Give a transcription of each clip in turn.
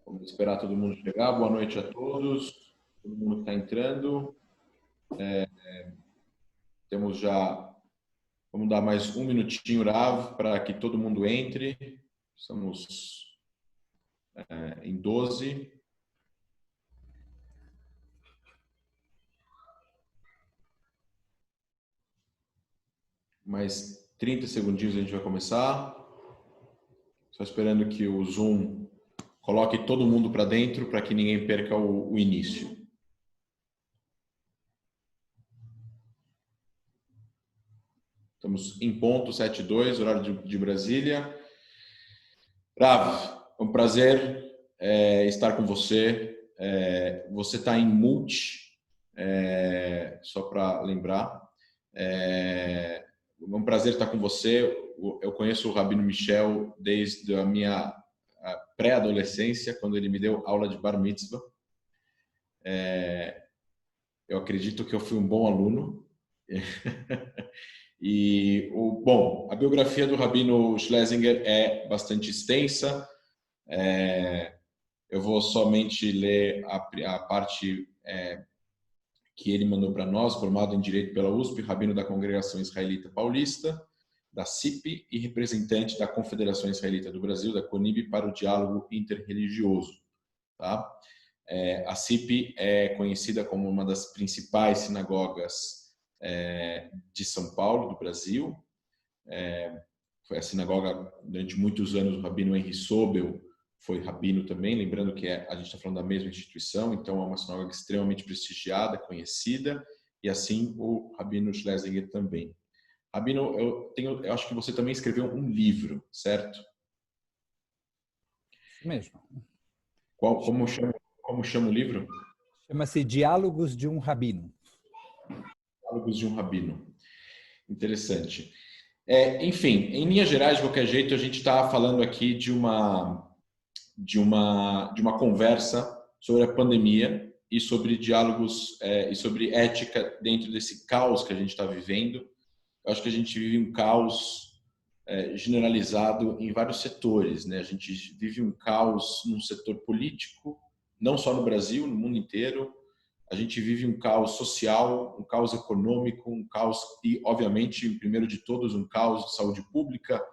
Vamos esperar todo mundo chegar. Boa noite a todos. Todo mundo que está entrando. Temos já... Vamos dar mais um minutinho, Rav, para que todo mundo entre. Estamos em 12. Mais 30 segundinhos a gente vai começar. Só esperando que o Zoom coloque todo mundo para dentro para que ninguém perca o início. Estamos em ponto 7:02, horário de Brasília. Rav, é um prazer estar com você. Você está em multi, só para lembrar. É um prazer estar com você. Eu conheço o Rabino Michel desde a minha pré-adolescência, quando ele me deu aula de Bar Mitzvah. Eu acredito que eu fui um bom aluno. Bom, a biografia do Rabino Schlesinger é bastante extensa. Eu vou somente ler a parte que ele mandou para nós, formado em Direito pela USP, rabino da Congregação Israelita Paulista, da CIP e representante da Confederação Israelita do Brasil, da CONIB, para o diálogo interreligioso. Tá? A CIP é conhecida como uma das principais sinagogas de São Paulo, do Brasil. Foi a sinagoga, durante muitos anos, o rabino Henry Sobel foi rabino também, lembrando que a gente está falando da mesma instituição, então é uma sinagoga extremamente prestigiada, conhecida, e assim o Rabino Schlesinger também. Rabino, eu acho que você também escreveu um livro, certo? Isso mesmo. Como chama o livro? Chama-se Diálogos de um Rabino. Diálogos de um Rabino. Interessante. Enfim, em linhas gerais, de qualquer jeito, a gente está falando aqui de uma conversa sobre a pandemia e sobre diálogos e sobre ética dentro desse caos que a gente está vivendo. Eu acho que a gente vive um caos generalizado em vários setores, né? A gente vive um caos num setor político, não só no Brasil, no mundo inteiro. A gente vive um caos social, um caos econômico, um caos e, obviamente, primeiro de todos, um caos de saúde pública,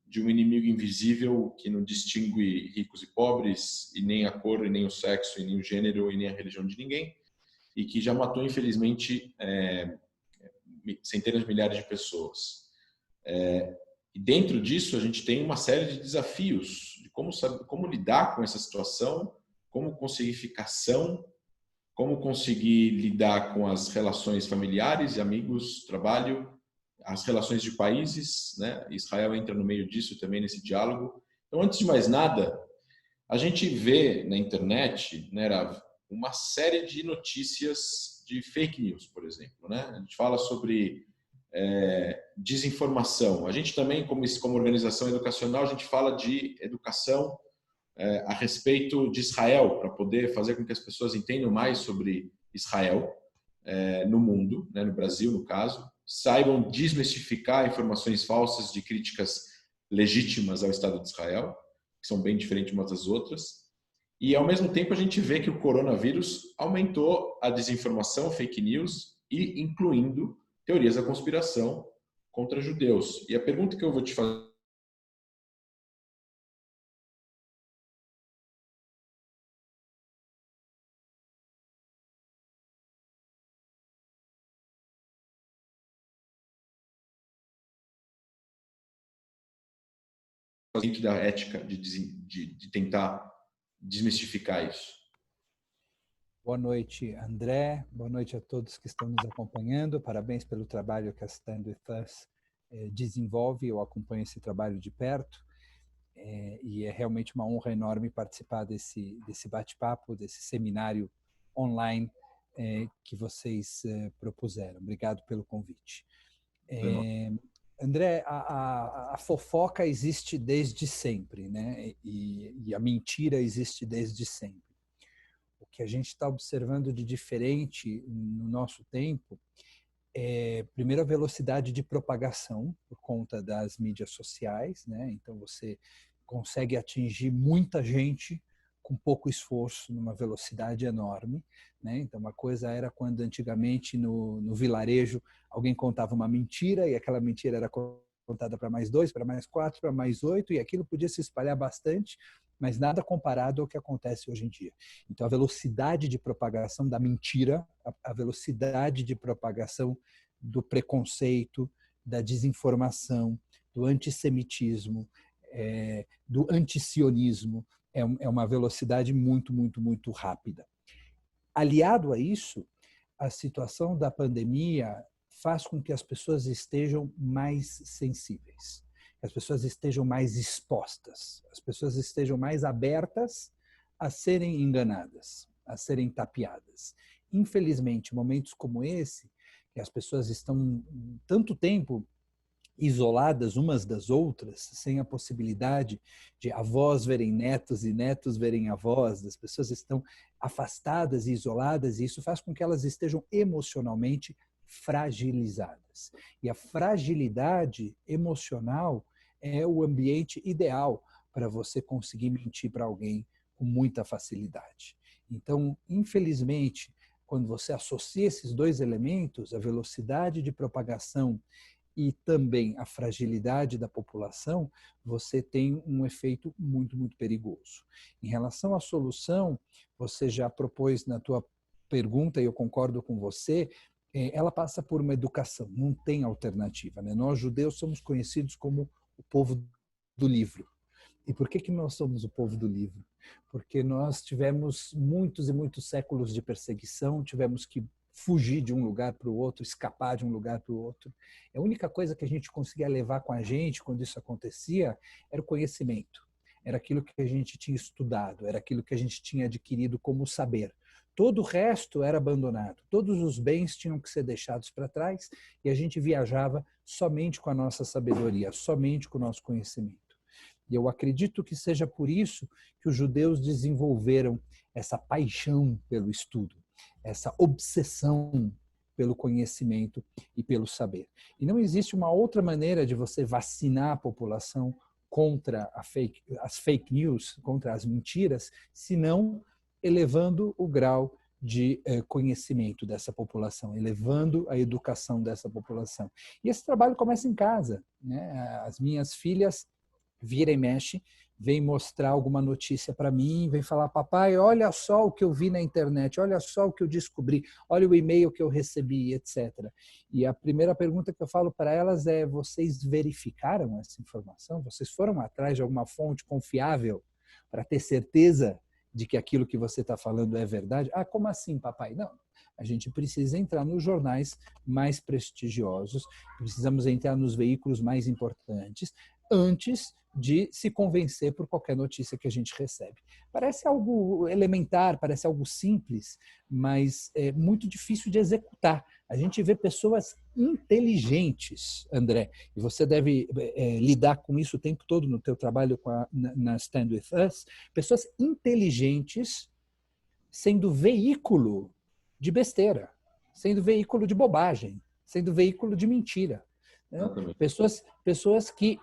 de um inimigo invisível que não distingue ricos e pobres, e nem a cor, e nem o sexo, e nem o gênero, e nem a religião de ninguém, e que já matou, infelizmente, centenas de milhares de pessoas. E dentro disso, a gente tem uma série de desafios de como lidar com essa situação, como conseguir ficar são, como conseguir lidar com as relações familiares e amigos, trabalho, as relações de países, né? Israel entra no meio disso também nesse diálogo. Então, antes de mais nada, a gente vê na internet, né, Rav, uma série de notícias de fake news, por exemplo, né? A gente fala sobre desinformação. A gente também, como organização educacional, a gente fala de educação a respeito de Israel, para poder fazer com que as pessoas entendam mais sobre Israel no mundo, né, no Brasil, no caso, saibam desmistificar informações falsas de críticas legítimas ao Estado de Israel, que são bem diferentes umas das outras. E, ao mesmo tempo, a gente vê que o coronavírus aumentou a desinformação, fake news, e incluindo teorias da conspiração contra judeus. E a pergunta que eu vou te fazer dentro da ética de tentar desmistificar isso. Boa noite, André. Boa noite a todos que estão nos acompanhando. Parabéns pelo trabalho que a Stand With Us desenvolve. Eu acompanho esse trabalho de perto e é realmente uma honra enorme participar desse bate-papo, desse seminário online que vocês propuseram. Obrigado pelo convite. André, a fofoca existe desde sempre, né? E a mentira existe desde sempre. O que a gente está observando de diferente no nosso tempo é, primeiro, a velocidade de propagação por conta das mídias sociais, né? Então, você consegue atingir muita gente com pouco esforço, numa velocidade enorme, né? Então, uma coisa era quando antigamente no vilarejo alguém contava uma mentira e aquela mentira era contada para mais 2, para mais 4, para mais 8, e aquilo podia se espalhar bastante, mas nada comparado ao que acontece hoje em dia. Então, a velocidade de propagação da mentira, a velocidade de propagação do preconceito, da desinformação, do antissemitismo, do antisionismo, é uma velocidade muito, muito, muito rápida. Aliado a isso, a situação da pandemia faz com que as pessoas estejam mais sensíveis, que as pessoas estejam mais expostas, as pessoas estejam mais abertas a serem enganadas, a serem tapeadas. Infelizmente, momentos como esse, que as pessoas estão tanto tempo isoladas umas das outras, sem a possibilidade de avós verem netos e netos verem avós, as pessoas estão afastadas e isoladas, e isso faz com que elas estejam emocionalmente fragilizadas. E a fragilidade emocional é o ambiente ideal para você conseguir mentir para alguém com muita facilidade. Então, infelizmente, quando você associa esses dois elementos, a velocidade de propagação e também a fragilidade da população, você tem um efeito muito, muito perigoso. Em relação à solução, você já propôs na tua pergunta, e eu concordo com você, ela passa por uma educação, não tem alternativa, né? Nós, judeus, somos conhecidos como o povo do livro. E por que nós somos o povo do livro? Porque nós tivemos muitos e muitos séculos de perseguição, tivemos que fugir de um lugar para o outro, escapar de um lugar para o outro. A única coisa que a gente conseguia levar com a gente quando isso acontecia era o conhecimento. Era aquilo que a gente tinha estudado, era aquilo que a gente tinha adquirido como saber. Todo o resto era abandonado. Todos os bens tinham que ser deixados para trás e a gente viajava somente com a nossa sabedoria, somente com o nosso conhecimento. E eu acredito que seja por isso que os judeus desenvolveram essa paixão pelo estudo, essa obsessão pelo conhecimento e pelo saber. E não existe uma outra maneira de você vacinar a população contra as fake news, contra as mentiras, senão elevando o grau de conhecimento dessa população, elevando a educação dessa população. E esse trabalho começa em casa, né? As minhas filhas vira e mexe, vem mostrar alguma notícia para mim, vem falar, papai, olha só o que eu vi na internet, olha só o que eu descobri, olha o e-mail que eu recebi, etc. E a primeira pergunta que eu falo para elas é, vocês verificaram essa informação? Vocês foram atrás de alguma fonte confiável para ter certeza de que aquilo que você está falando é verdade? Ah, como assim, papai? Não. A gente precisa entrar nos jornais mais prestigiosos, precisamos entrar nos veículos mais importantes, antes de se convencer por qualquer notícia que a gente recebe. Parece algo elementar, parece algo simples, mas é muito difícil de executar. A gente vê pessoas inteligentes, André, e você deve lidar com isso o tempo todo no teu trabalho na Stand With Us, pessoas inteligentes sendo veículo de besteira, sendo veículo de bobagem, sendo veículo de mentira. Né? Pessoas que,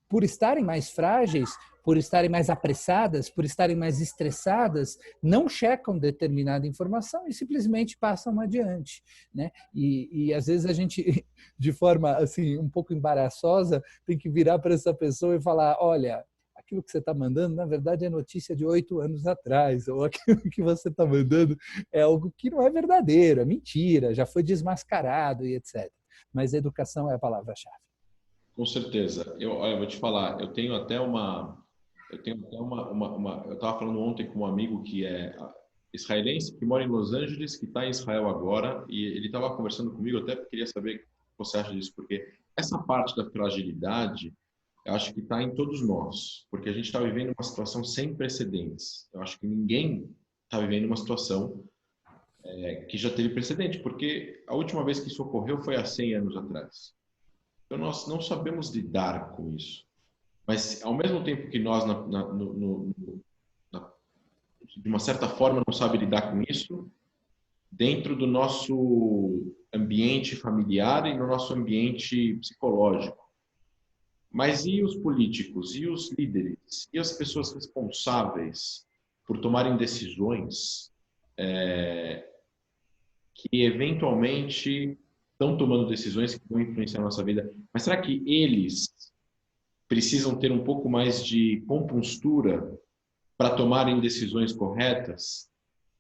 por estarem mais frágeis, por estarem mais apressadas, por estarem mais estressadas, não checam determinada informação e simplesmente passam adiante. Né? E às vezes a gente, de forma assim, um pouco embaraçosa, tem que virar para essa pessoa e falar, olha, aquilo que você está mandando, na verdade, é notícia de 8 anos atrás, ou aquilo que você está mandando é algo que não é verdadeiro, é mentira, já foi desmascarado e etc. Mas educação é a palavra-chave. Com certeza. Eu vou te falar, eu estava falando ontem com um amigo que é israelense, que mora em Los Angeles, que está em Israel agora, e ele estava conversando comigo, eu até queria saber o que você acha disso, porque essa parte da fragilidade, eu acho que está em todos nós, porque a gente está vivendo uma situação sem precedentes. Eu acho que ninguém está vivendo uma situação que já teve precedente, porque a última vez que isso ocorreu foi há 100 anos atrás. Então, nós não sabemos lidar com isso. Mas, ao mesmo tempo que nós, de uma certa forma, não sabemos lidar com isso, dentro do nosso ambiente familiar e no nosso ambiente psicológico. Mas e os políticos, e os líderes, e as pessoas responsáveis por tomarem decisões que eventualmente estão tomando decisões que vão influenciar a nossa vida? Mas será que eles precisam ter um pouco mais de compostura para tomarem decisões corretas,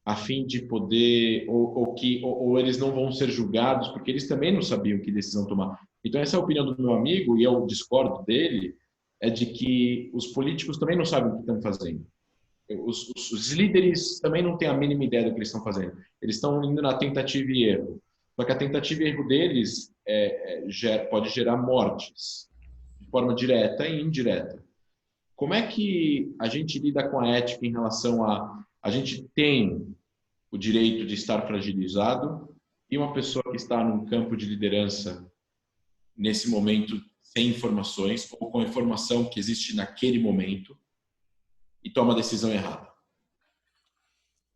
a fim de poder, ou eles não vão ser julgados, porque eles também não sabiam que decisão tomar. Então, essa é a opinião do meu amigo, e eu discordo dele, é de que os políticos também não sabem o que estão fazendo. Os líderes também não têm a mínima ideia do que eles estão fazendo. Eles estão indo na tentativa e erro. Só que a tentativa e erro deles pode gerar mortes, de forma direta e indireta. Como é que a gente lida com a ética em relação a gente tem o direito de estar fragilizado e uma pessoa que está num campo de liderança nesse momento sem informações ou com a informação que existe naquele momento e toma a decisão errada?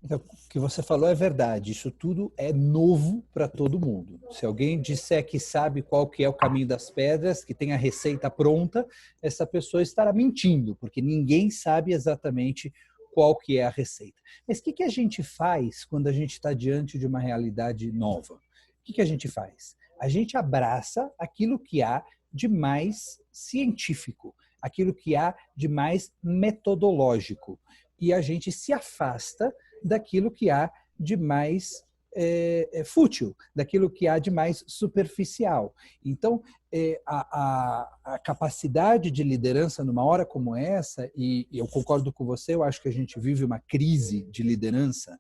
Então, o que você falou é verdade. Isso tudo é novo para todo mundo. Se alguém disser que sabe qual que é o caminho das pedras, que tem a receita pronta, essa pessoa estará mentindo, porque ninguém sabe exatamente qual que é a receita. Mas o que a gente faz quando a gente está diante de uma realidade nova? O que a gente faz? A gente abraça aquilo que há de mais científico, aquilo que há de mais metodológico, e a gente se afasta daquilo que há de mais fútil, daquilo que há de mais superficial. Então, a capacidade de liderança numa hora como essa, e eu concordo com você, eu acho que a gente vive uma crise de liderança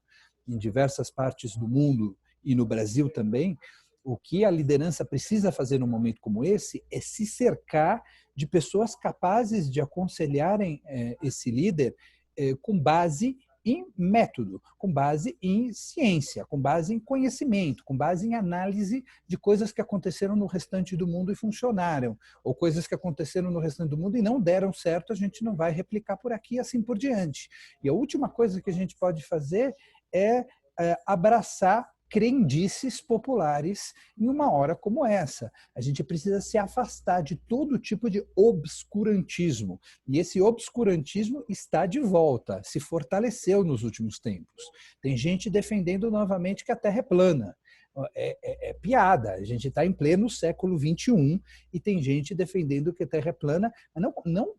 em diversas partes do mundo e no Brasil também. O que a liderança precisa fazer num momento como esse é se cercar de pessoas capazes de aconselharem esse líder com base em método, com base em ciência, com base em conhecimento, com base em análise de coisas que aconteceram no restante do mundo e funcionaram, ou coisas que aconteceram no restante do mundo e não deram certo, a gente não vai replicar por aqui e assim por diante. E a última coisa que a gente pode fazer é abraçar crendices populares em uma hora como essa. A gente precisa se afastar de todo tipo de obscurantismo. E esse obscurantismo está de volta, se fortaleceu nos últimos tempos. Tem gente defendendo novamente que a Terra é plana. É piada, a gente está em pleno século XXI e tem gente defendendo que a Terra é plana, mas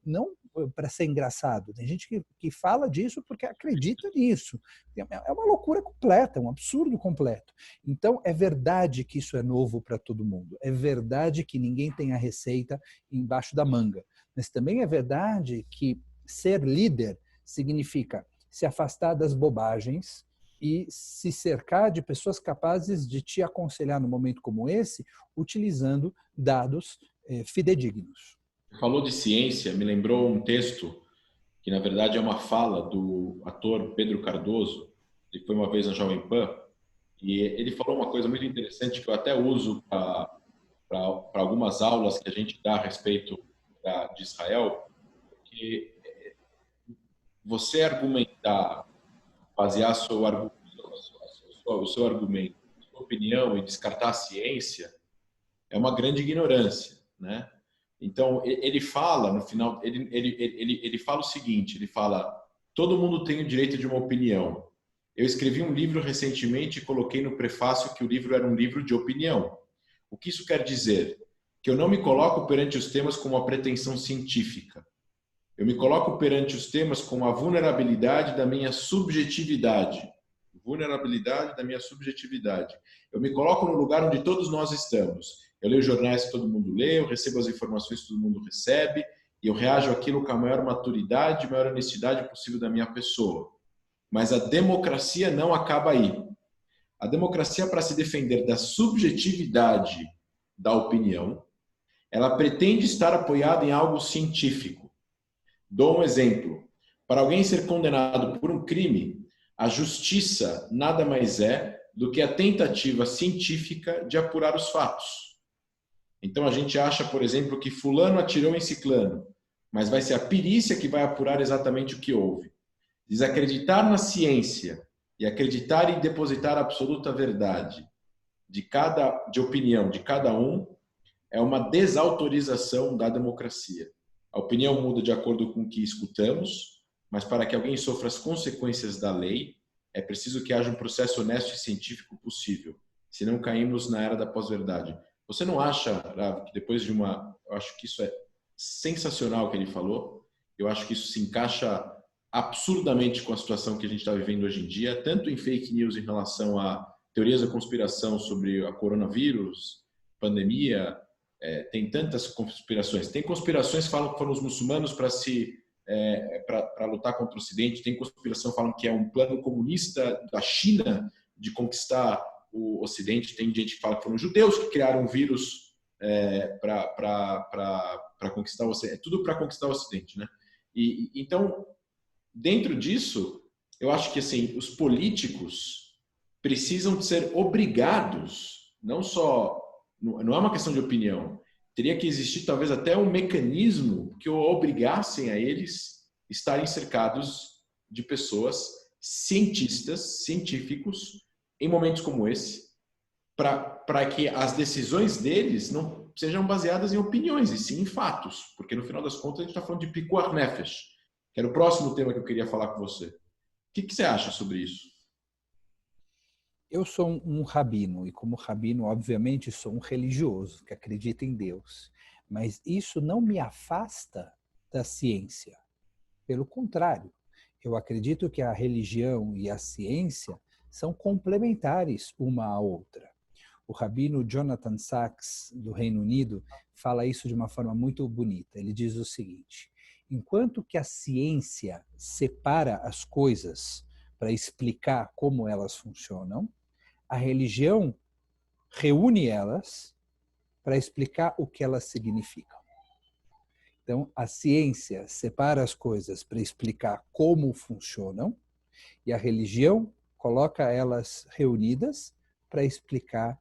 não para ser engraçado. Tem gente que fala disso porque acredita nisso. É uma loucura completa, um absurdo completo. Então, é verdade que isso é novo para todo mundo. É verdade que ninguém tem a receita embaixo da manga. Mas também é verdade que ser líder significa se afastar das bobagens e se cercar de pessoas capazes de te aconselhar num momento como esse, utilizando dados fidedignos. Falou de ciência, me lembrou um texto que, na verdade, é uma fala do ator Pedro Cardoso. Ele foi uma vez na Jovem Pan e ele falou uma coisa muito interessante que eu até uso para algumas aulas que a gente dá a respeito de Israel, que você argumentar, basear o seu argumento, a sua opinião e descartar a ciência é uma grande ignorância, né? Então, ele fala, no final, ele fala o seguinte, ele fala, todo mundo tem o direito de uma opinião. Eu escrevi um livro recentemente e coloquei no prefácio que o livro era um livro de opinião. O que isso quer dizer? Que eu não me coloco perante os temas com uma pretensão científica. Eu me coloco perante os temas com a vulnerabilidade da minha subjetividade. Vulnerabilidade da minha subjetividade. Eu me coloco no lugar onde todos nós estamos. Eu leio jornais que todo mundo lê, eu recebo as informações que todo mundo recebe, e eu reajo àquilo com a maior maturidade, maior honestidade possível da minha pessoa. Mas a democracia não acaba aí. A democracia, para se defender da subjetividade da opinião, ela pretende estar apoiada em algo científico. Dou um exemplo. Para alguém ser condenado por um crime, a justiça nada mais é do que a tentativa científica de apurar os fatos. Então a gente acha, por exemplo, que fulano atirou em ciclano, mas vai ser a perícia que vai apurar exatamente o que houve. Desacreditar na ciência e acreditar e depositar a absoluta verdade de opinião de cada um é uma desautorização da democracia. A opinião muda de acordo com o que escutamos, mas para que alguém sofra as consequências da lei, é preciso que haja um processo honesto e científico possível, senão caímos na era da pós-verdade. Você não acha, Rav, que depois de uma... Eu acho que isso é sensacional o que ele falou, eu acho que isso se encaixa absurdamente com a situação que a gente está vivendo hoje em dia, tanto em fake news em relação a teorias da conspiração sobre a coronavírus, pandemia, tem tantas conspirações. Tem conspirações que falam que foram os muçulmanos para lutar contra o Ocidente, tem conspiração que falam que é um plano comunista da China de conquistar o Ocidente, tem gente que fala que foram os judeus que criaram um vírus para conquistar o Ocidente. É tudo para conquistar o Ocidente, né? Então, dentro disso, eu acho que assim, os políticos precisam de ser obrigados, não é uma questão de opinião, teria que existir talvez até um mecanismo que obrigassem a eles estarem cercados de pessoas científicos, em momentos como esse, para que as decisões deles não sejam baseadas em opiniões, e sim em fatos, porque no final das contas a gente está falando de pikuach nefesh, que era o próximo tema que eu queria falar com você. O que você acha sobre isso? Eu sou um rabino, e como rabino, obviamente, sou um religioso que acredita em Deus. Mas isso não me afasta da ciência. Pelo contrário, eu acredito que a religião e a ciência são complementares uma à outra. O rabino Jonathan Sachs, do Reino Unido, fala isso de uma forma muito bonita. Ele diz o seguinte: enquanto que a ciência separa as coisas para explicar como elas funcionam, a religião reúne elas para explicar o que elas significam. Então, a ciência separa as coisas para explicar como funcionam e a religião coloca elas reunidas para explicar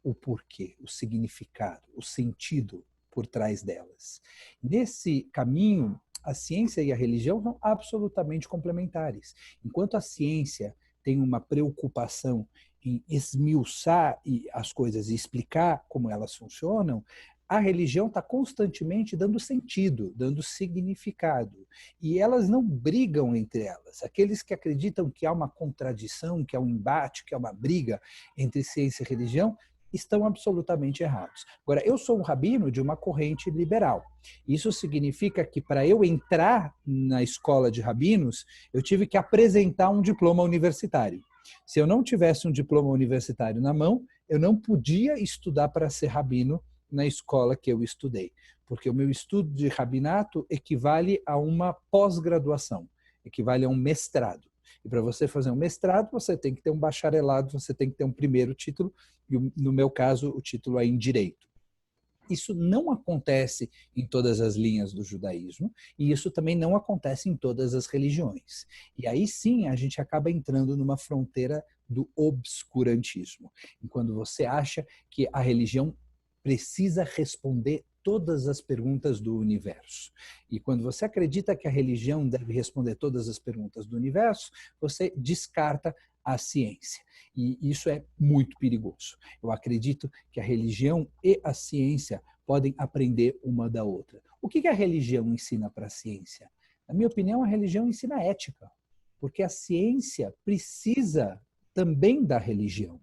o porquê, o significado, o sentido por trás delas. Nesse caminho, a ciência e a religião são absolutamente complementares. Enquanto a ciência tem uma preocupação em esmiuçar as coisas e explicar como elas funcionam, a religião está constantemente dando sentido, dando significado. E elas não brigam entre elas. Aqueles que acreditam que há uma contradição, que há um embate, que há uma briga entre ciência e religião, estão absolutamente errados. Agora, eu sou um rabino de uma corrente liberal. Isso significa que para eu entrar na escola de rabinos, eu tive que apresentar um diploma universitário. Se eu não tivesse um diploma universitário na mão, eu não podia estudar para ser rabino na escola que eu estudei, porque o meu estudo de rabinato equivale a uma pós-graduação, equivale a um mestrado. E para você fazer um mestrado, você tem que ter um bacharelado, você tem que ter um primeiro título, e no meu caso, o título é em Direito. Isso não acontece em todas as linhas do judaísmo e isso também não acontece em todas as religiões. E aí sim a gente acaba entrando numa fronteira do obscurantismo, quando você acha que a religião precisa responder todas as perguntas do universo. E quando você acredita que a religião deve responder todas as perguntas do universo, você descarta a ciência. E isso é muito perigoso. Eu acredito que a religião e a ciência podem aprender uma da outra. O que a religião ensina para a ciência? Na minha opinião, a religião ensina ética, porque a ciência precisa também da religião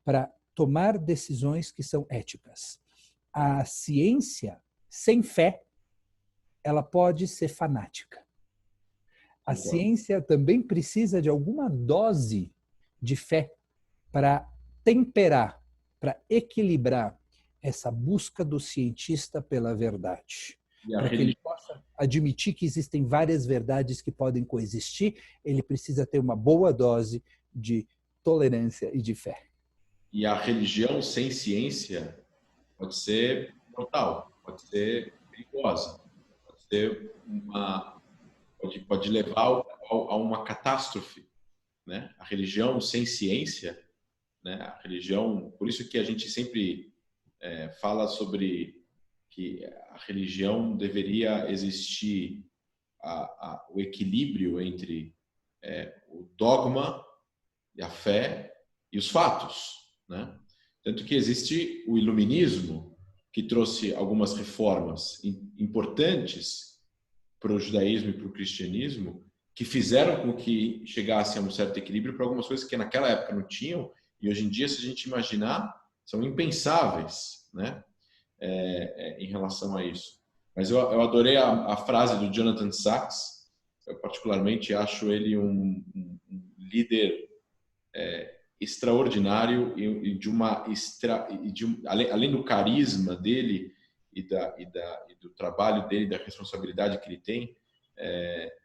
para tomar decisões que são éticas. A ciência, sem fé, ela pode ser fanática. A ciência também precisa de alguma dose de fé para temperar, para equilibrar essa busca do cientista pela verdade. Para que ele possa admitir que existem várias verdades que podem coexistir, ele precisa ter uma boa dose de tolerância e de fé. E a religião sem ciência pode ser mortal, pode ser perigosa, pode levar a uma catástrofe, né? A religião sem ciência, né? A religião, por isso que a gente sempre fala sobre que a religião deveria existir o equilíbrio entre o dogma e a fé e os fatos, né? Tanto que existe o iluminismo, que trouxe algumas reformas importantes para o judaísmo e para o cristianismo, que fizeram com que chegasse a um certo equilíbrio para algumas coisas que naquela época não tinham, e hoje em dia, se a gente imaginar, são impensáveis, né? Em relação a isso. Mas eu adorei a frase do Jonathan Sachs. Eu particularmente acho ele um líder extraordinário além do carisma dele e do trabalho dele, da responsabilidade que ele tem,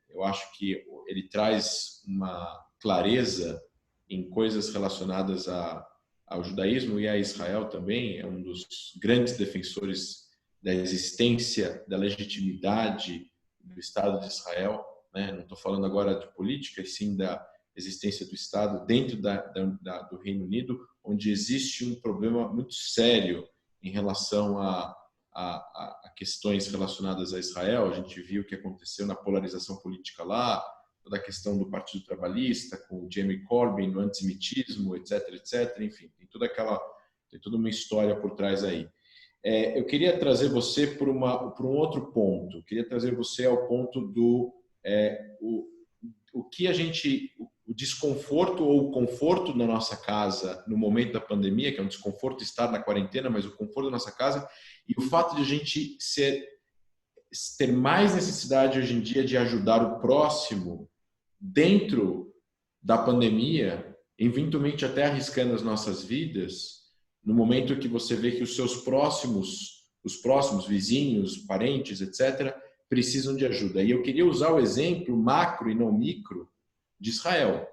eu acho que ele traz uma clareza em coisas relacionadas ao judaísmo e a Israel também. É um dos grandes defensores da existência, da legitimidade do Estado de Israel, né? Não estou falando agora de política, e sim da existência do Estado dentro do Reino Unido, onde existe um problema muito sério em relação a questões relacionadas a Israel. A gente viu o que aconteceu na polarização política lá, toda a questão do Partido Trabalhista, com o Jeremy Corbyn, no antissemitismo, etc, etc. Enfim, tem toda uma história por trás aí. Eu queria trazer você para um outro ponto. Eu queria trazer você ao ponto do o que o desconforto ou o conforto na nossa casa no momento da pandemia, que é um desconforto estar na quarentena, mas o conforto da nossa casa, e o fato de a gente ter mais necessidade hoje em dia de ajudar o próximo dentro da pandemia, eventualmente até arriscando as nossas vidas, no momento que você vê que os próximos vizinhos, parentes, etc., precisam de ajuda. E eu queria usar o exemplo macro e não micro de Israel,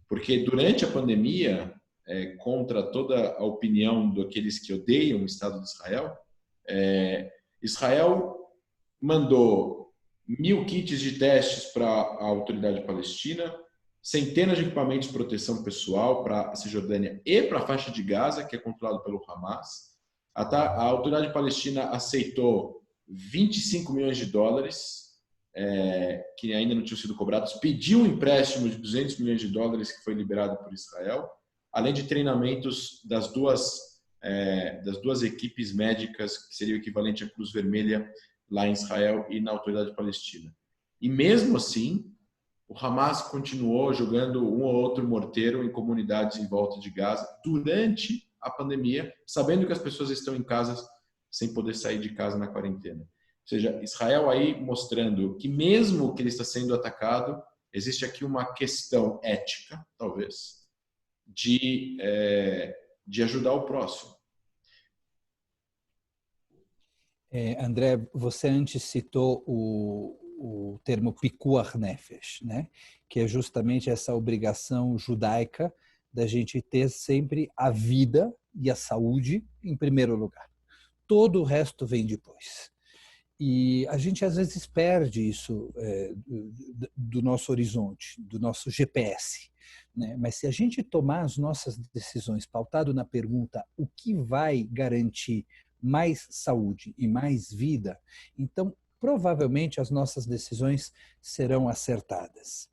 porque durante a pandemia, contra toda a opinião daqueles que odeiam o Estado de Israel, Israel mandou 1.000 kits de testes para a autoridade palestina, centenas de equipamentos de proteção pessoal para a Cisjordânia e para a faixa de Gaza, que é controlado pelo Hamas. A autoridade palestina aceitou 25 milhões de dólares, que ainda não tinham sido cobrados, pediu um empréstimo de 200 milhões de dólares que foi liberado por Israel, além de treinamentos das duas equipes médicas, que seria o equivalente à Cruz Vermelha lá em Israel e na autoridade palestina. E mesmo assim, o Hamas continuou jogando um ou outro morteiro em comunidades em volta de Gaza durante a pandemia, sabendo que as pessoas estão em casa sem poder sair de casa na quarentena. Ou seja, Israel aí mostrando que mesmo que ele está sendo atacado, existe aqui uma questão ética, talvez, de ajudar o próximo. André, você antes citou o termo pikuach nefesh, né? Que é justamente essa obrigação judaica da gente ter sempre a vida e a saúde em primeiro lugar. Todo o resto vem depois. E a gente às vezes perde isso do nosso horizonte, do nosso GPS. Né? Mas se a gente tomar as nossas decisões pautado na pergunta o que vai garantir mais saúde e mais vida, então provavelmente as nossas decisões serão acertadas.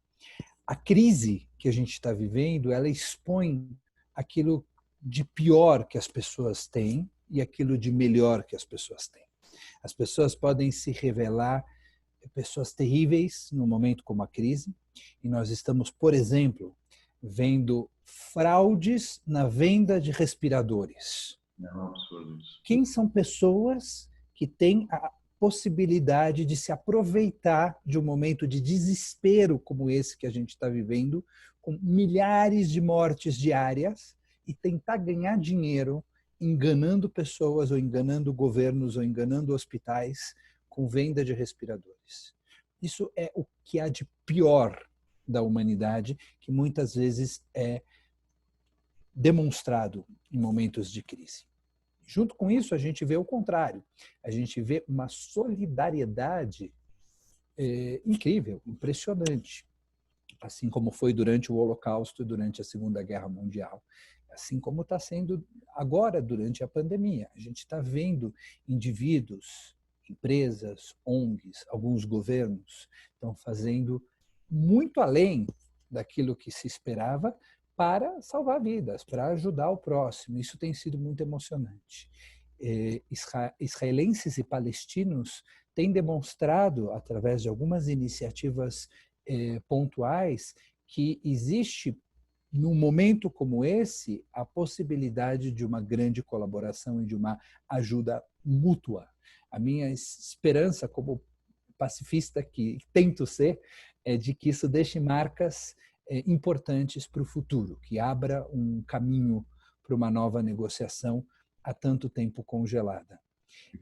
A crise que a gente está vivendo, ela expõe aquilo de pior que as pessoas têm e aquilo de melhor que as pessoas têm. As pessoas podem se revelar pessoas terríveis num momento como a crise, e nós estamos, por exemplo, vendo fraudes na venda de respiradores. É um absurdo isso. Quem são pessoas que têm a possibilidade de se aproveitar de um momento de desespero como esse que a gente está vivendo, com milhares de mortes diárias, e tentar ganhar dinheiro enganando pessoas, ou enganando governos, ou enganando hospitais com venda de respiradores. Isso é o que há de pior da humanidade, que muitas vezes é demonstrado em momentos de crise. Junto com isso, a gente vê o contrário. A gente vê uma solidariedade incrível, impressionante. Assim como foi durante o Holocausto e durante a Segunda Guerra Mundial. Assim como está sendo agora durante a pandemia. A gente está vendo indivíduos, empresas, ONGs, alguns governos estão fazendo muito além daquilo que se esperava para salvar vidas, para ajudar o próximo. Isso tem sido muito emocionante. israelenses e palestinos têm demonstrado, através de algumas iniciativas pontuais, que existe, num momento como esse, a possibilidade de uma grande colaboração e de uma ajuda mútua. A minha esperança, como pacifista que tento ser, é de que isso deixe marcas importantes para o futuro, que abra um caminho para uma nova negociação há tanto tempo congelada.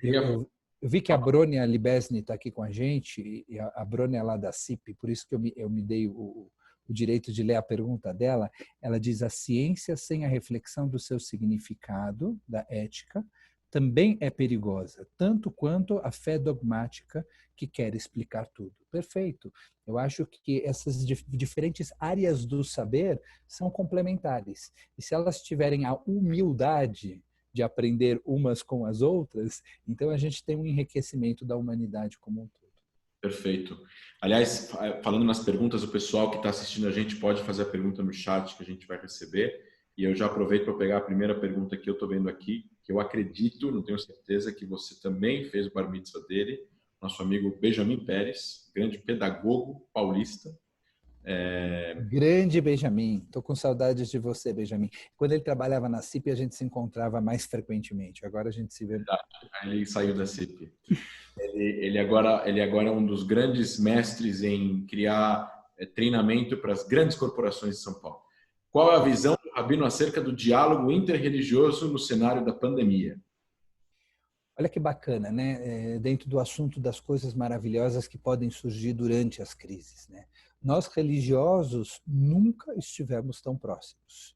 Eu vi que a Brônia Libesny está aqui com a gente, e a Brônia é lá da CIP, por isso que eu me dei o direito de ler a pergunta dela. Ela diz: a ciência sem a reflexão do seu significado, da ética, também é perigosa, tanto quanto a fé dogmática que quer explicar tudo. Perfeito. Eu acho que essas diferentes áreas do saber são complementares. E se elas tiverem a humildade de aprender umas com as outras, então a gente tem um enriquecimento da humanidade como um todo. Perfeito. Aliás, falando nas perguntas, o pessoal que está assistindo a gente pode fazer a pergunta no chat que a gente vai receber. E eu já aproveito para pegar a primeira pergunta que eu estou vendo aqui, que eu acredito, não tenho certeza, que você também fez o bar mitzvah dele, nosso amigo Benjamin Pérez, grande pedagogo paulista. Grande Benjamin, estou com saudades de você, Benjamin. Quando ele trabalhava na CIP, a gente se encontrava mais frequentemente. Agora a gente se vê. Ele saiu da CIP. Ele agora é um dos grandes mestres em criar treinamento para as grandes corporações de São Paulo. Qual é a visão do Rabino acerca do diálogo interreligioso no cenário da pandemia? Olha que bacana, né? Dentro do assunto das coisas maravilhosas que podem surgir durante as crises, né? Nós religiosos nunca estivemos tão próximos.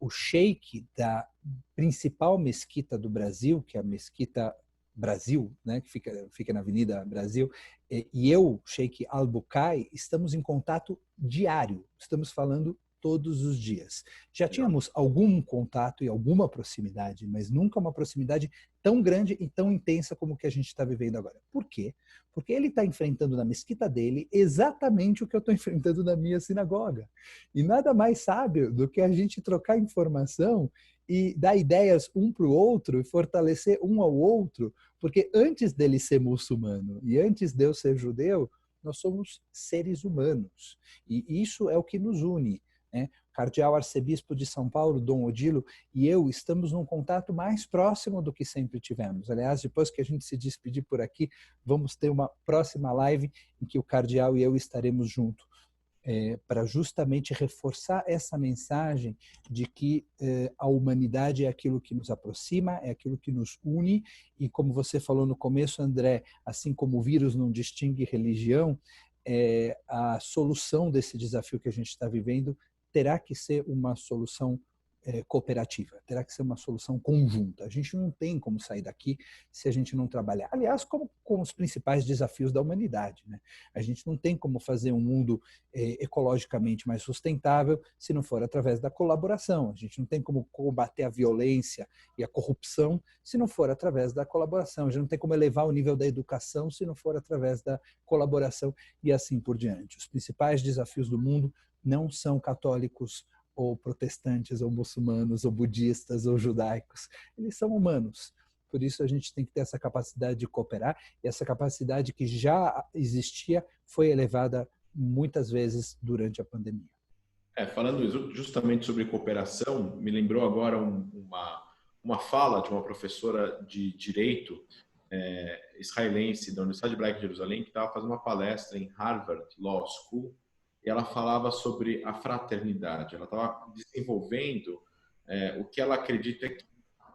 O sheik da principal mesquita do Brasil, que é a Mesquita Brasil, né, que fica na Avenida Brasil, e eu, sheik Al-Bukai, estamos em contato diário. Estamos falando todos os dias. Já tínhamos algum contato e alguma proximidade, mas nunca uma proximidade tão grande e tão intensa como o que a gente está vivendo agora. Por quê? Porque ele está enfrentando na mesquita dele exatamente o que eu estou enfrentando na minha sinagoga. E nada mais sábio do que a gente trocar informação e dar ideias um para o outro e fortalecer um ao outro, porque antes dele ser muçulmano e antes de eu ser judeu, nós somos seres humanos. E isso é o que nos une. O cardeal arcebispo de São Paulo, Dom Odilo, e eu estamos num contato mais próximo do que sempre tivemos. Aliás, depois que a gente se despedir por aqui, vamos ter uma próxima live em que o cardeal e eu estaremos juntos, para justamente reforçar essa mensagem de que a humanidade é aquilo que nos aproxima, é aquilo que nos une, e como você falou no começo, André, assim como o vírus não distingue religião, a solução desse desafio que a gente está vivendo terá que ser uma solução cooperativa, terá que ser uma solução conjunta. A gente não tem como sair daqui se a gente não trabalhar. Aliás, como com os principais desafios da humanidade, né? A gente não tem como fazer um mundo ecologicamente mais sustentável se não for através da colaboração. A gente não tem como combater a violência e a corrupção se não for através da colaboração. A gente não tem como elevar o nível da educação se não for através da colaboração e assim por diante. Os principais desafios do mundo não são católicos ou protestantes, ou muçulmanos, ou budistas, ou judaicos. Eles são humanos. Por isso a gente tem que ter essa capacidade de cooperar, e essa capacidade que já existia foi elevada muitas vezes durante a pandemia. Falando justamente sobre cooperação, me lembrou agora uma fala de uma professora de Direito israelense da Universidade Hebraica de Jerusalém, que estava fazendo uma palestra em Harvard Law School, e ela falava sobre a fraternidade. Ela estava desenvolvendo o que ela acredita que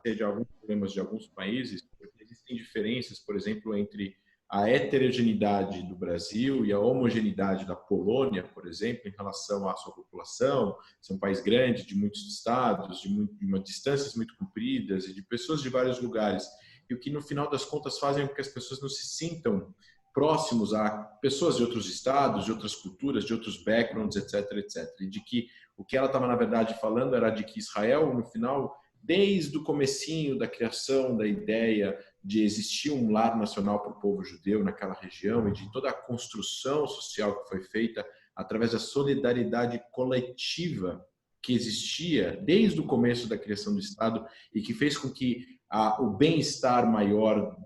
seja alguns problemas de alguns países, porque existem diferenças, por exemplo, entre a heterogeneidade do Brasil e a homogeneidade da Polônia, por exemplo, em relação à sua população. É um país grande, de muitos estados, de distâncias muito compridas e de pessoas de vários lugares. E o que, no final das contas, fazem com que as pessoas não se sintam próximos a pessoas de outros estados, de outras culturas, de outros backgrounds, etc, etc. E de que o que ela estava, na verdade, falando era de que Israel, no final, desde o comecinho da criação da ideia de existir um lar nacional para o povo judeu naquela região e de toda a construção social que foi feita através da solidariedade coletiva que existia desde o começo da criação do Estado e que fez com que o bem-estar maior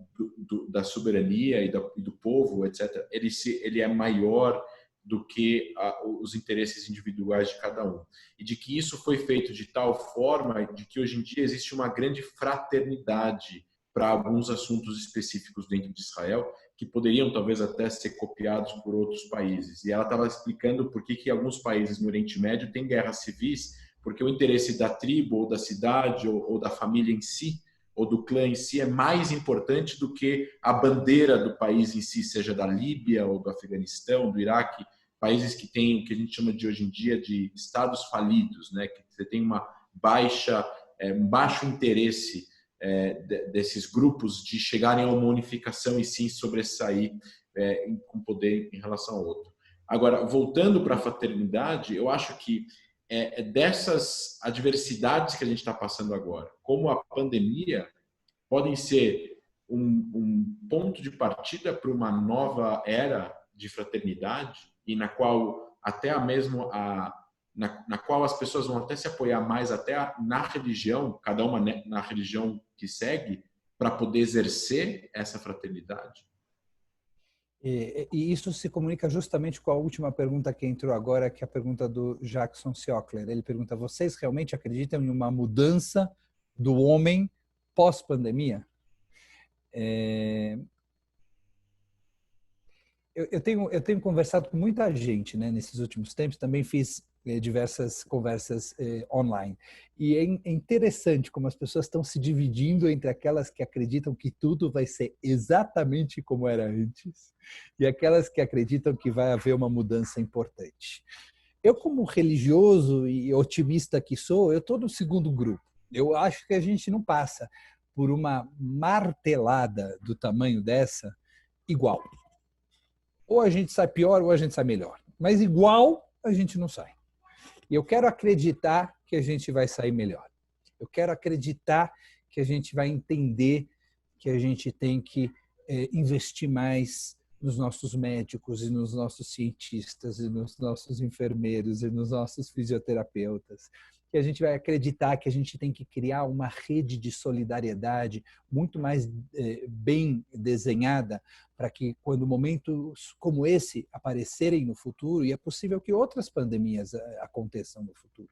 da soberania e do povo, etc., ele é maior do que os interesses individuais de cada um. E de que isso foi feito de tal forma de que hoje em dia existe uma grande fraternidade para alguns assuntos específicos dentro de Israel, que poderiam talvez até ser copiados por outros países. E ela estava explicando por que alguns países no Oriente Médio têm guerras civis, porque o interesse da tribo, ou da cidade, ou da família em si, ou do clã em si, é mais importante do que a bandeira do país em si, seja da Líbia, ou do Afeganistão, do Iraque, países que têm o que a gente chama de hoje em dia de estados falidos, né? Que você tem um baixo interesse desses grupos de chegarem a uma unificação e sim sobressair com poder em relação ao outro. Agora, voltando para a fraternidade, eu acho que dessas adversidades que a gente está passando agora, como a pandemia, podem ser um ponto de partida para uma nova era de fraternidade e na qual até mesmo na qual as pessoas vão até se apoiar mais até na religião, cada uma na religião que segue, para poder exercer essa fraternidade? E isso se comunica justamente com a última pergunta que entrou agora, que é a pergunta do Jackson Siocler. Ele pergunta: vocês realmente acreditam em uma mudança do homem pós-pandemia? Eu tenho conversado com muita gente, né, nesses últimos tempos. Também fiz diversas conversas online. E é interessante como as pessoas estão se dividindo entre aquelas que acreditam que tudo vai ser exatamente como era antes e aquelas que acreditam que vai haver uma mudança importante. Eu, como religioso e otimista que sou, eu estou no segundo grupo. Eu acho que a gente não passa por uma martelada do tamanho dessa igual. Ou a gente sai pior ou a gente sai melhor. Mas igual a gente não sai. E eu quero acreditar que a gente vai sair melhor. Eu quero acreditar que a gente vai entender que a gente tem que investir mais nos nossos médicos e nos nossos cientistas e nos nossos enfermeiros e nos nossos fisioterapeutas. Que a gente vai acreditar que a gente tem que criar uma rede de solidariedade muito mais bem desenhada para que, quando momentos como esse aparecerem no futuro, e é possível que outras pandemias aconteçam no futuro,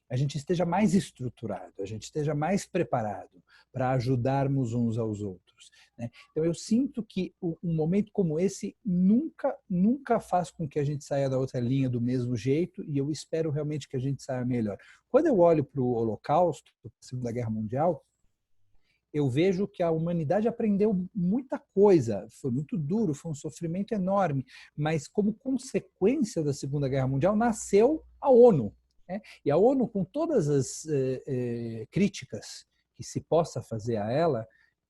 a gente esteja mais estruturado, a gente esteja mais preparado para ajudarmos uns aos outros, né? Então, eu sinto que um momento como esse nunca faz com que a gente saia da outra linha do mesmo jeito, e eu espero realmente que a gente saia melhor. Quando eu olho para o Holocausto, a Segunda Guerra Mundial, eu vejo que a humanidade aprendeu muita coisa. Foi muito duro, foi um sofrimento enorme, mas como consequência da Segunda Guerra Mundial nasceu a ONU, né? E a ONU, com todas as críticas que se possa fazer a ela,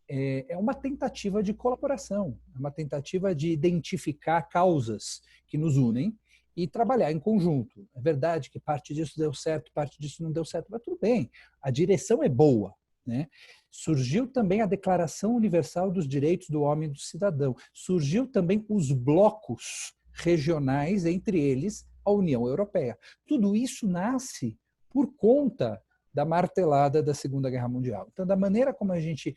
é uma tentativa de colaboração, é uma tentativa de identificar causas que nos unem e trabalhar em conjunto. É verdade que parte disso deu certo, parte disso não deu certo, mas tudo bem, a direção é boa, né? Surgiu também a Declaração Universal dos Direitos do Homem e do Cidadão. Surgiu também os blocos regionais, entre eles a União Europeia. Tudo isso nasce por conta da martelada da Segunda Guerra Mundial. Então, da maneira como a gente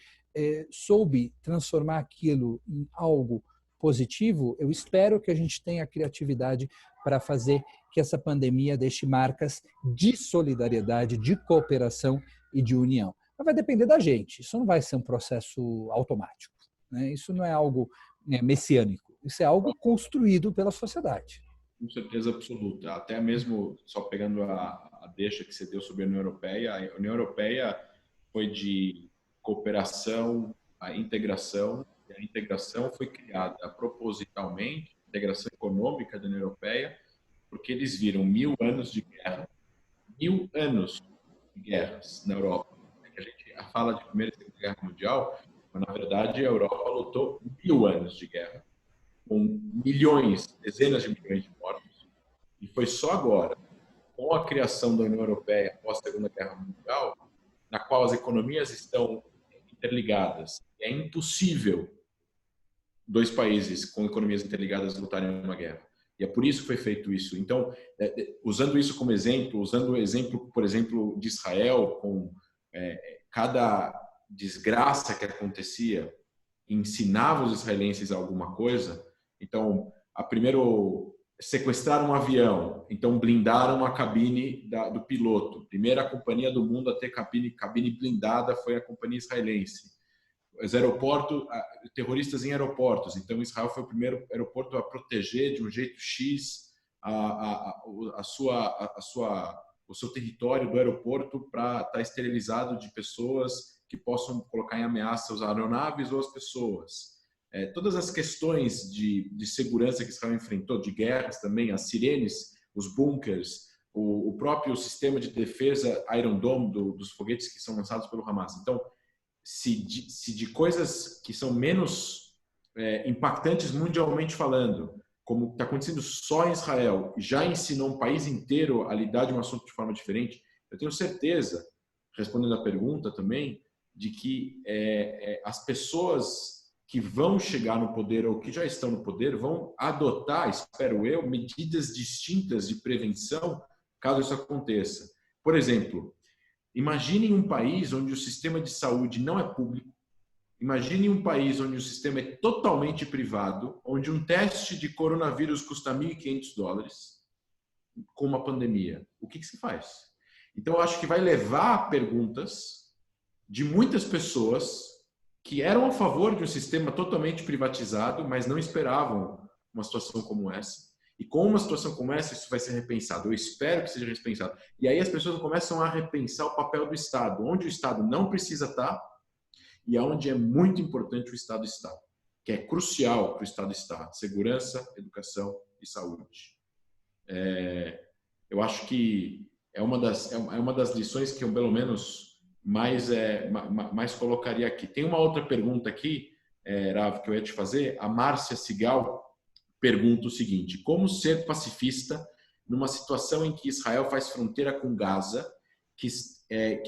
soube transformar aquilo em algo positivo, eu espero que a gente tenha a criatividade para fazer que essa pandemia deixe marcas de solidariedade, de cooperação e de união. Mas vai depender da gente, isso não vai ser um processo automático, né? Isso não é algo messiânico, isso é algo construído pela sociedade. Com certeza absoluta. Até mesmo, só pegando a deixa que você deu sobre a União Europeia, a União Europeia foi de cooperação à integração, e a integração foi criada propositalmente, a integração econômica da União Europeia, porque eles viram 1000 anos de guerra, 1000 anos de guerras na Europa. A gente fala de Primeira e Segunda Guerra Mundial, mas na verdade a Europa lutou 1000 anos de guerra, com milhões, dezenas de milhões de mortos, e foi só agora, com a criação da União Europeia após a Segunda Guerra Mundial, na qual as economias estão interligadas. É impossível dois países com economias interligadas lutarem uma guerra. E é por isso que foi feito isso. Então, usando isso como exemplo, usando o exemplo, por exemplo, de Israel, com cada desgraça que acontecia, ensinava os israelenses alguma coisa. Então, primeiro sequestraram um avião, então blindaram a cabine do piloto. Primeira companhia do mundo a ter cabine blindada foi a companhia israelense. Os aeroportos, terroristas em aeroportos. Então, Israel foi o primeiro aeroporto a proteger de um jeito X o seu território do aeroporto para estar esterilizado de pessoas que possam colocar em ameaça as aeronaves ou as pessoas. Todas as questões de segurança que Israel enfrentou, de guerras também, as sirenes, os bunkers, o próprio sistema de defesa Iron Dome dos foguetes que são lançados pelo Hamas. Então, se de coisas que são menos impactantes mundialmente falando, como está acontecendo só em Israel, já ensinou um país inteiro a lidar de um assunto de forma diferente, eu tenho certeza, respondendo a pergunta também, de que as pessoas que vão chegar no poder ou que já estão no poder vão adotar, espero eu, medidas distintas de prevenção caso isso aconteça. Por exemplo, imagine um país onde o sistema de saúde não é público. Imagine um país onde o sistema é totalmente privado, onde um teste de coronavírus custa $1.500 com uma pandemia. O que se faz? Então, eu acho que vai levar a perguntas de muitas pessoas que eram a favor de um sistema totalmente privatizado, mas não esperavam uma situação como essa. E com uma situação como essa, isso vai ser repensado. Eu espero que seja repensado. E aí as pessoas começam a repensar o papel do Estado, onde o Estado não precisa estar e onde é muito importante o Estado estar, que é crucial para o Estado estar: segurança, educação e saúde. Eu acho que é uma das lições que eu, pelo menos, mais colocaria aqui. Tem uma outra pergunta aqui, Rav, que eu ia te fazer. A Márcia Sigal pergunta o seguinte: como ser pacifista numa situação em que Israel faz fronteira com Gaza, que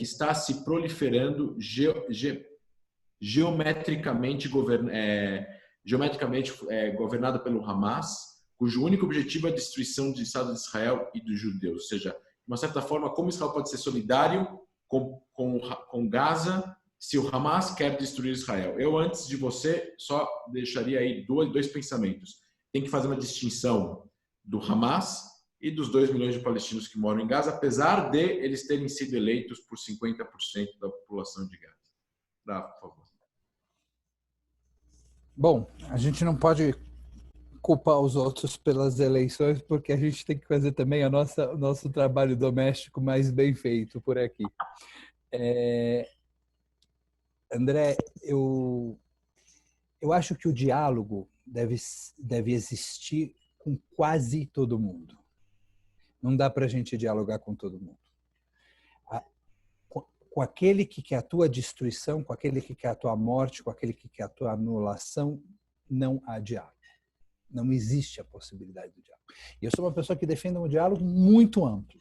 está se proliferando geometricamente governada pelo Hamas, cujo único objetivo é a destruição do Estado de Israel e dos judeus? Ou seja, de uma certa forma, como Israel pode ser solidário com Gaza se o Hamas quer destruir Israel? Eu, antes de você, só deixaria aí dois pensamentos. Tem que fazer uma distinção do Hamas e dos 2 milhões de palestinos que moram em Gaza, apesar de eles terem sido eleitos por 50% da população de Gaza. Dá, por favor. Bom, a gente não pode culpar os outros pelas eleições, porque a gente tem que fazer também o nosso trabalho doméstico mais bem feito por aqui. André, eu acho que o diálogo deve existir com quase todo mundo. Não dá para a gente dialogar com todo mundo. Com aquele que quer a tua destruição, com aquele que quer a tua morte, com aquele que quer a tua anulação, não há diálogo. Não existe a possibilidade do diálogo. E eu sou uma pessoa que defende um diálogo muito amplo,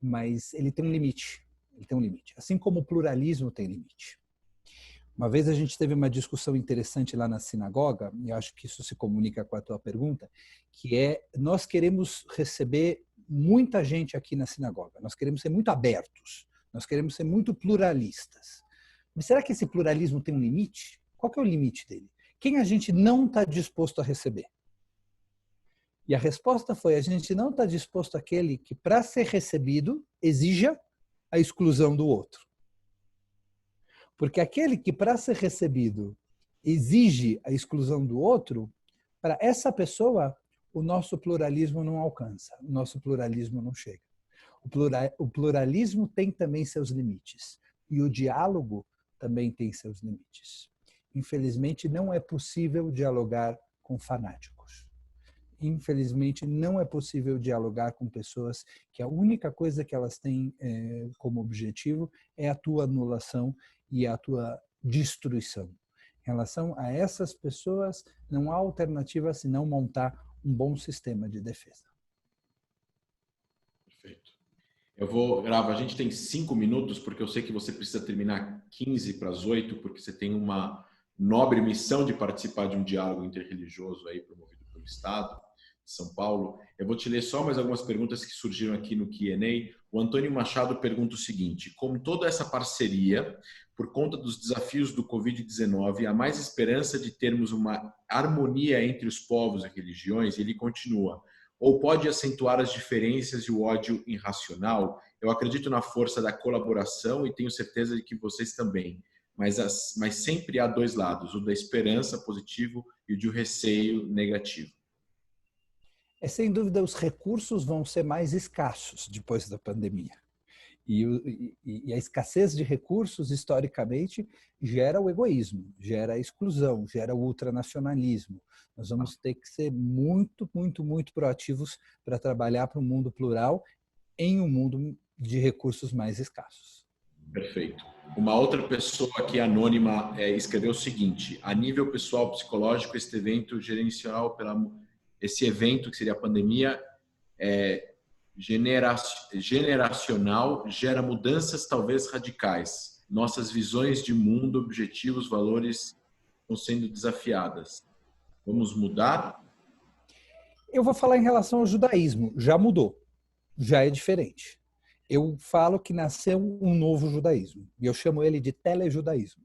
mas ele tem um limite. Ele tem um limite. Assim como o pluralismo tem limite. Uma vez a gente teve uma discussão interessante lá na sinagoga, e eu acho que isso se comunica com a tua pergunta, que nós queremos receber muita gente aqui na sinagoga, nós queremos ser muito abertos, nós queremos ser muito pluralistas. Mas será que esse pluralismo tem um limite? Qual que é o limite dele? Quem a gente não está disposto a receber? E a resposta foi: a gente não está disposto àquele que, para ser recebido, exija a exclusão do outro. Porque aquele que, para ser recebido, exige a exclusão do outro, para essa pessoa, o nosso pluralismo não alcança, o nosso pluralismo não chega. O pluralismo tem também seus limites. E o diálogo também tem seus limites. Infelizmente, não é possível dialogar com fanáticos. Infelizmente, não é possível dialogar com pessoas que a única coisa que elas têm como objetivo é a tua anulação e a tua destruição. Em relação a essas pessoas, não há alternativa senão montar um bom sistema de defesa. Perfeito. A gente tem 5 minutos, porque eu sei que você precisa terminar 7:45, porque você tem uma nobre missão de participar de um diálogo interreligioso aí promovido pelo Estado de São Paulo. Eu vou te ler só mais algumas perguntas que surgiram aqui no Q&A. O Antônio Machado pergunta o seguinte: como toda essa parceria, por conta dos desafios do Covid-19, há mais esperança de termos uma harmonia entre os povos e religiões? Ele continua: ou pode acentuar as diferenças e o ódio irracional? Eu acredito na força da colaboração e tenho certeza de que vocês também. Mas sempre há dois lados, o da esperança positivo e o de receio negativo. Sem dúvida, os recursos vão ser mais escassos depois da pandemia. E a escassez de recursos, historicamente, gera o egoísmo, gera a exclusão, gera o ultranacionalismo. Nós vamos ter que ser muito, muito, muito proativos para trabalhar para um mundo plural em um mundo de recursos mais escassos. Perfeito. Uma outra pessoa aqui anônima escreveu o seguinte: a nível pessoal psicológico, este evento gerencial esse evento que seria a pandemia generacional gera mudanças talvez radicais. Nossas visões de mundo, objetivos, valores estão sendo desafiadas. Vamos mudar? Eu vou falar em relação ao judaísmo. Já mudou, já é diferente. Eu falo que nasceu um novo judaísmo, e eu chamo ele de telejudaísmo.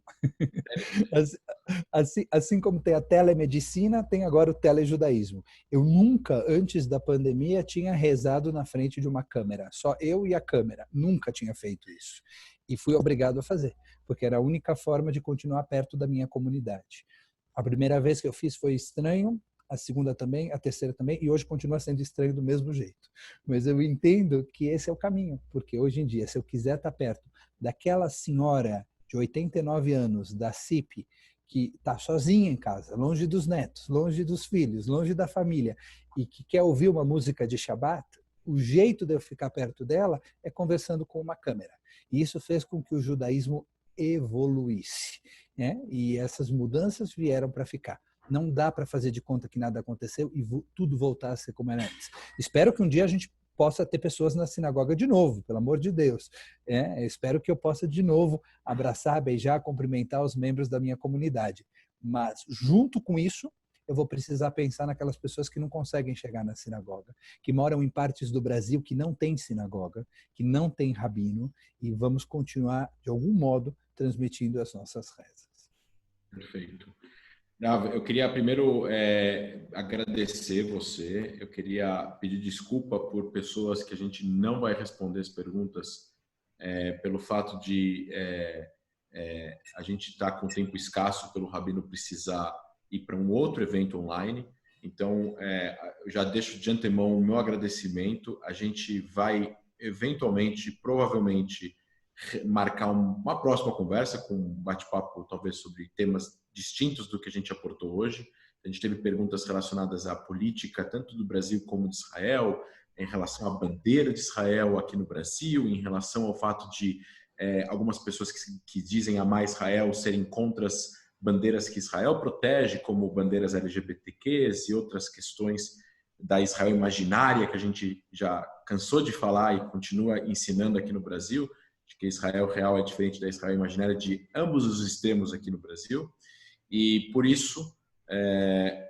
Assim como tem a telemedicina, tem agora o telejudaísmo. Eu nunca, antes da pandemia, tinha rezado na frente de uma câmera. Só eu e a câmera. Nunca tinha feito isso. E fui obrigado a fazer, porque era a única forma de continuar perto da minha comunidade. A primeira vez que eu fiz foi estranho, a segunda também, a terceira também, e hoje continua sendo estranho do mesmo jeito. Mas eu entendo que esse é o caminho, porque hoje em dia, se eu quiser estar perto daquela senhora de 89 anos, da CIP, que está sozinha em casa, longe dos netos, longe dos filhos, longe da família, e que quer ouvir uma música de Shabbat, o jeito de eu ficar perto dela é conversando com uma câmera. E isso fez com que o judaísmo evoluísse, né? E essas mudanças vieram para ficar. Não dá para fazer de conta que nada aconteceu e tudo voltar a ser como era antes. Espero que um dia a gente possa ter pessoas na sinagoga de novo, pelo amor de Deus. Espero que eu possa de novo abraçar, beijar, cumprimentar os membros da minha comunidade. Mas, junto com isso, eu vou precisar pensar naquelas pessoas que não conseguem chegar na sinagoga, que moram em partes do Brasil que não tem sinagoga, que não tem rabino, e vamos continuar, de algum modo, transmitindo as nossas rezas. Perfeito. Eu queria primeiro agradecer você, eu queria pedir desculpa por pessoas que a gente não vai responder as perguntas pelo fato de a gente estar com tempo escasso, pelo Rabino precisar ir para um outro evento online. Então, eu já deixo de antemão o meu agradecimento. A gente vai eventualmente, provavelmente, marcar uma próxima conversa com um bate-papo talvez sobre temas distintos do que a gente aportou hoje. A gente teve perguntas relacionadas à política tanto do Brasil como de Israel, em relação à bandeira de Israel aqui no Brasil, em relação ao fato de algumas pessoas que dizem amar Israel serem contra as bandeiras que Israel protege, como bandeiras LGBTQs e outras questões da Israel imaginária que a gente já cansou de falar e continua ensinando aqui no Brasil, de que Israel real é diferente da Israel imaginária de ambos os extremos aqui no Brasil. E por isso,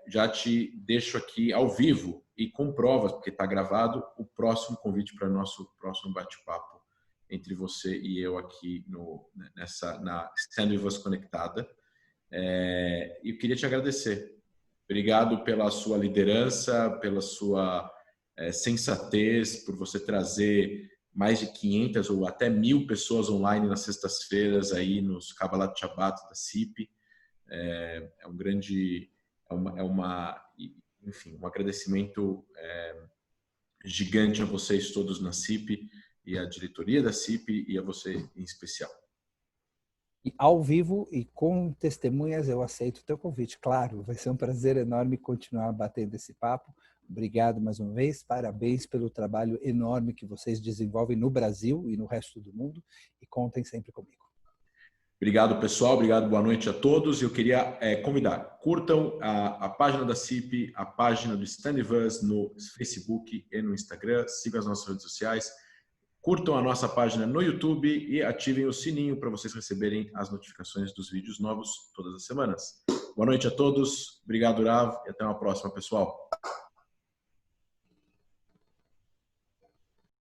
já te deixo aqui ao vivo e com provas, porque está gravado, o próximo convite para o nosso próximo bate-papo entre você e eu aqui na Stand With Us Conectada. E eu queria te agradecer. Obrigado pela sua liderança, pela sua sensatez, por você trazer mais de 500 ou até 1.000 pessoas online nas sextas-feiras aí nos Kabbalat Shabbat da CIP. Enfim, um agradecimento gigante a vocês todos na CIP e à diretoria da CIP e a você em especial. E ao vivo e com testemunhas eu aceito o teu convite. Claro, vai ser um prazer enorme continuar batendo esse papo. Obrigado mais uma vez, parabéns pelo trabalho enorme que vocês desenvolvem no Brasil e no resto do mundo e contem sempre comigo. Obrigado, pessoal. Obrigado, boa noite a todos. Eu queria convidar, curtam a página da CIP, a página do Stand With Us no Facebook e no Instagram, sigam as nossas redes sociais, curtam a nossa página no YouTube e ativem o sininho para vocês receberem as notificações dos vídeos novos todas as semanas. Boa noite a todos. Obrigado, Rav, e até uma próxima, pessoal.